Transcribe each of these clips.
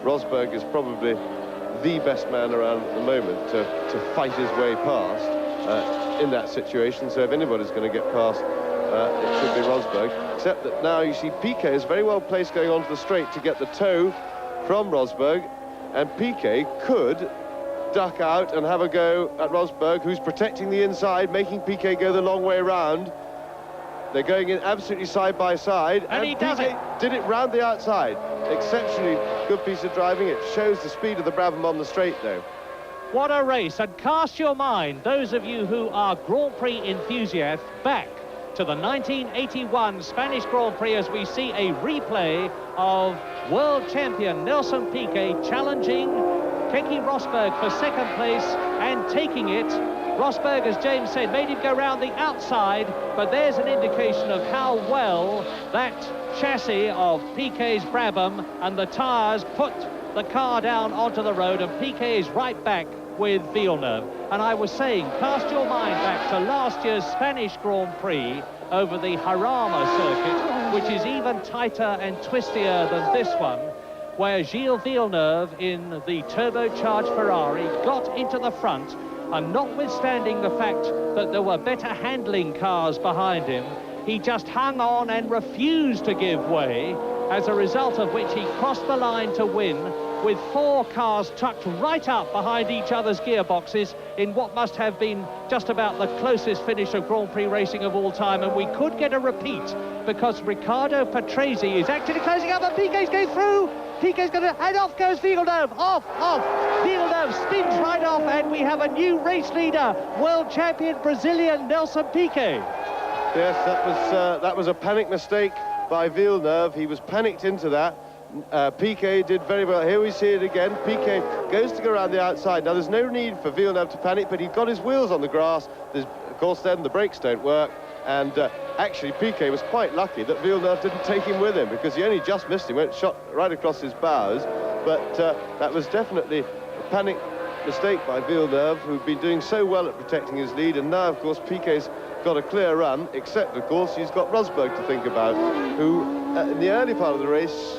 Rosberg is probably the best man around at the moment to fight his way past in that situation. So if anybody's going to get past, it should be Rosberg. Except that now you see Piquet is very well placed going onto the straight to get the toe from Rosberg, and Piquet could duck out and have a go at Rosberg, who's protecting the inside, making Piquet go the long way around. They're going in absolutely side by side, and he does it. Did it round the outside. Exceptionally good piece of driving. It shows the speed of the Brabham on the straight, though. What a race. And cast your mind, those of you who are Grand Prix enthusiasts, back to the 1981 Spanish Grand Prix as we see a replay of world champion Nelson Piquet challenging Keke Rosberg for second place and taking it. Rosberg, as James said, made him go round the outside, but there's an indication of how well that chassis of Piquet's Brabham and the tyres put the car down onto the road, and Piquet is right back with Villeneuve. And I was saying, cast your mind back to last year's Spanish Grand Prix over the Jarama circuit, which is even tighter and twistier than this one, where Gilles Villeneuve in the turbocharged Ferrari got into the front, and notwithstanding the fact that there were better handling cars behind him, he just hung on and refused to give way, as a result of which he crossed the line to win, with 4 cars tucked right up behind each other's gearboxes in what must have been just about the closest finish of Grand Prix racing of all time. And we could get a repeat, because Riccardo Patrese is actually closing up, and Piquet's going through. Piquet's going to, and off goes Villeneuve, off. Villeneuve spins right off, and we have a new race leader, world champion Brazilian Nelson Piquet. Yes, that was a panic mistake by Villeneuve. He was panicked into that. Piquet did very well. Here we see it again. Piquet goes to go around the outside. Now, there's no need for Villeneuve to panic, but he got his wheels on the grass. Of course, then the brakes don't work. And actually, Piquet was quite lucky that Villeneuve didn't take him with him, because he only just missed him, went shot right across his bows. But that was definitely a panic mistake by Villeneuve, who'd been doing so well at protecting his lead. And now, of course, Piquet's got a clear run, except, of course, he's got Rosberg to think about, who, in the early part of the race,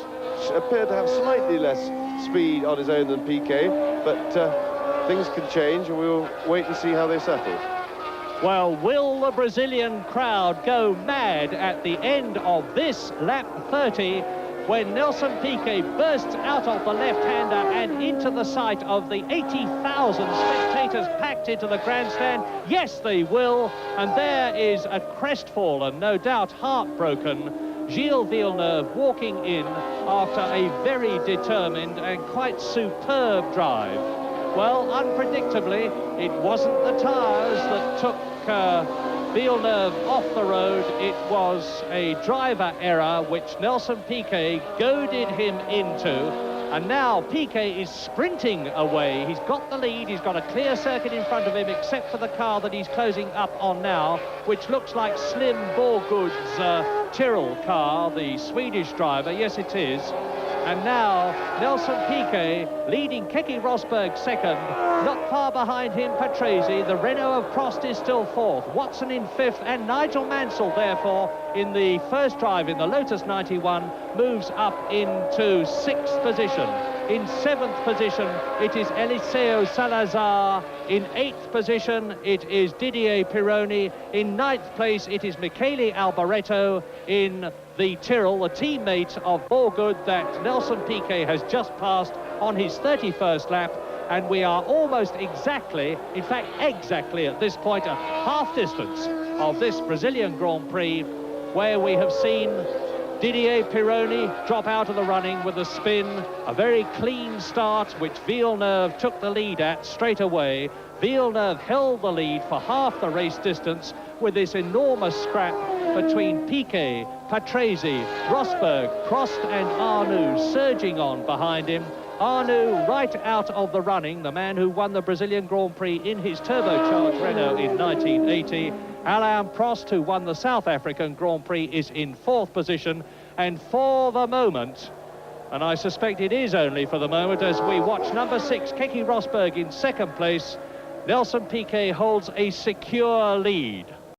appeared to have slightly less speed on his own than Piquet, but things can change, and we'll wait and see how they settle. Well, will the Brazilian crowd go mad at the end of this lap 30, when Nelson Piquet bursts out of the left-hander and into the sight of the 80,000 spectators packed into the grandstand? Yes, they will. And there is a crestfallen, no doubt heartbroken, Gilles Villeneuve walking in after a very determined and quite superb drive. Well, unpredictably, it wasn't the tyres that took Villeneuve off the road. It was a driver error which Nelson Piquet goaded him into. And now Piquet is sprinting away. He's got the lead. He's got a clear circuit in front of him, except for the car that he's closing up on now, which looks like Slim Borgud's Tyrrell car, the Swedish driver. Yes, it is. And now Nelson Piquet leading Keke Rosberg second. Not far behind him, Patrese. The Renault of Prost is still fourth. Watson in fifth, and Nigel Mansell, therefore, in the first drive in the Lotus 91, moves up into sixth position. In seventh position, it is Eliseo Salazar. In eighth position, it is Didier Pironi. In ninth place, it is Michele Alboreto in the Tyrrell, the teammate of Borgud that Nelson Piquet has just passed on his 31st lap. And we are almost exactly, in fact, exactly at this point, a half distance of this Brazilian Grand Prix, where we have seen Didier Pironi drop out of the running with a spin, a very clean start, which Villeneuve took the lead at straight away. Villeneuve held the lead for half the race distance with this enormous scrap between Piquet, Patrese, Rosberg, Prost and Arnoux surging on behind him. Arnoux right out of the running, the man who won the Brazilian Grand Prix in his turbocharged Renault in 1980. Alain Prost, who won the South African Grand Prix, is in fourth position. And for the moment, and I suspect it is only for the moment, as we watch number 6, Keke Rosberg in second place, Nelson Piquet holds a secure lead.